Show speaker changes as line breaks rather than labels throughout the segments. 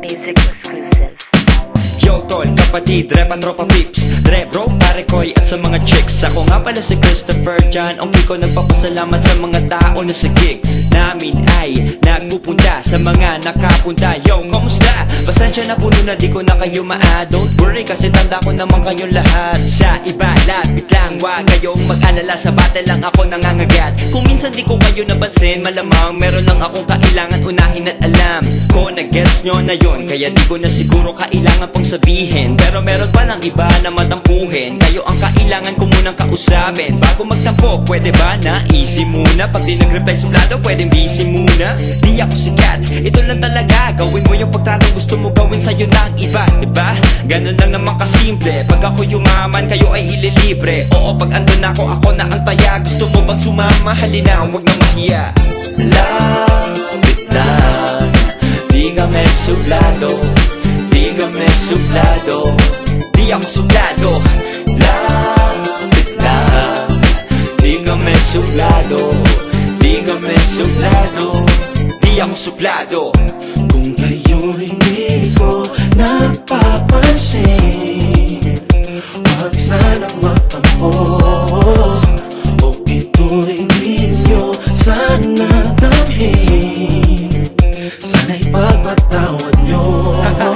Music exclusive.
Yo tol, kapatid, repan tropa pips, re bro, pare koy at sa mga chicks. Ako nga pala si Christopher John, ang piko nagpapasalamat sa mga tao na sa gigs namin ay nagpupunta sa mga nakapunta. Yo, kamusta? Pasensya na puno na di ko na kayo Don't worry kasi tanda ko naman kayong lahat. Sa iba, lapit lang, wag kayong mag-alala. Sa battle lang ako nangangagat. Kung minsan di ko kayo napansin, malamang meron lang akong kailangan unahin at alam ko na gets nyo na yun. Kaya di ko na siguro kailangan pang sabihin, pero meron pa ng iba na matampuhin. Kayo ang kailangan ko munang kausapin bago magtampo, pwede ba na easy muna? Pag di nag-reply suplado, pwedeng busy muna. Di ako sikat, ito lang talaga. Gawin mo yung pagtatang gusto mo gawin sa'yo ng iba, diba? Ganun lang naman kasimple. Pag ako yumaman, kayo ay ililibre. Oo, pag andun ako na ang taya. Gusto mo bang sumama? Halina, huwag na mahiya. Lapit lang, di kami suplado, di kami suplado, di ako suplado. Lapit lang, di kami suplado, di kami suplado, di ako suplado.
Kung kayo'y hindi ko napapansin, huwag sanang magtampo. O ito'y di nyo sana damhin, sana'y pagpatawad nyo.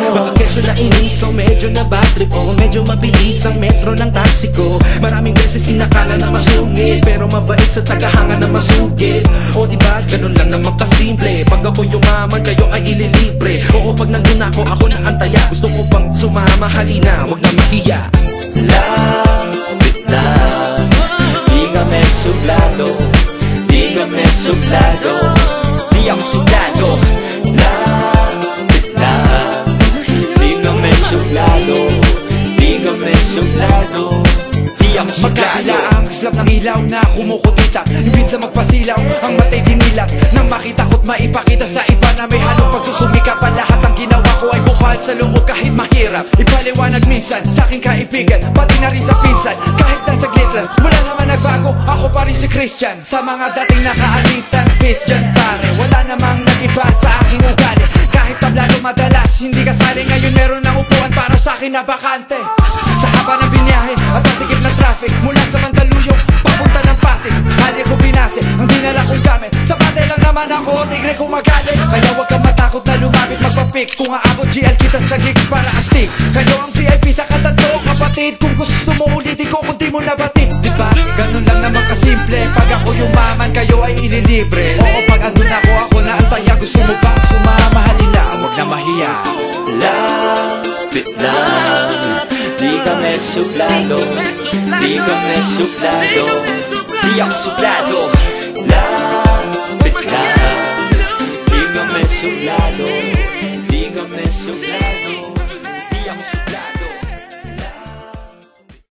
Bakasyon na inis, so medyo na bad trip o medyo mabilis ang metro ng taxi ko. Maraming beses inakala na masungit, pero mabait sa tagahanga na masugit. O diba, ganun lang naman kasimple. Pag ako yumaman, kayo ay ililibre. Oo, pag nandun ako na ang taya. Gusto ko bang sumama? Halina, huwag na mahiya.
Lapit lang, di kami suplado, di kami suplado, di ako suplado. Lapit lang, di kami suplado, di kami suplado, di ako suplado.
Magkakila ang kislap ng ilaw na kumukutita. Imbis na magpasilaw, ang matay dinilat. Nang makita ko't maipakita sa iba na may halong pagsusumikap. Ang lahat ng ginawa ko ay bukal sa loob kahit mahirap. Ipaliwanag minsan sa aking kaibigan, pati na rin sa pinsan. Kahit na saglit lang, wala naman nagbago. Ako pa rin si Christian, sa mga dating nakaalitan. Peace dyan pare, wala namang nag-iba sa aking ugali. Kahit tablado madalas, hindi kasali. Ngayon meron ng upuan para sa akin na bakante. Sa haba ng biniyahe at ang sigip ng traffic, mula sa Mandaluyong papunta ng Pasig, sa kalye ko binase ang dinala kong gamit. Sa batay lang naman ako, tigre kung magalit. Kaya wag kang matakot na lumapit magpapik. Kung aabot GL kita sa gig para astig. Kayo ang VIP sa katanto, kapatid. Kung gusto mo ulitin ko kung di mo nabatid, diba? Ganun lang naman kasimple. Pag ako yumaman, kayo ay ililibre. Oo, pag andun ako na ang taya. Gusto mo bang sumama? Halina, wag na mahiya.
Lapit lang, di kami suplado, di kami suplado, di ako suplado.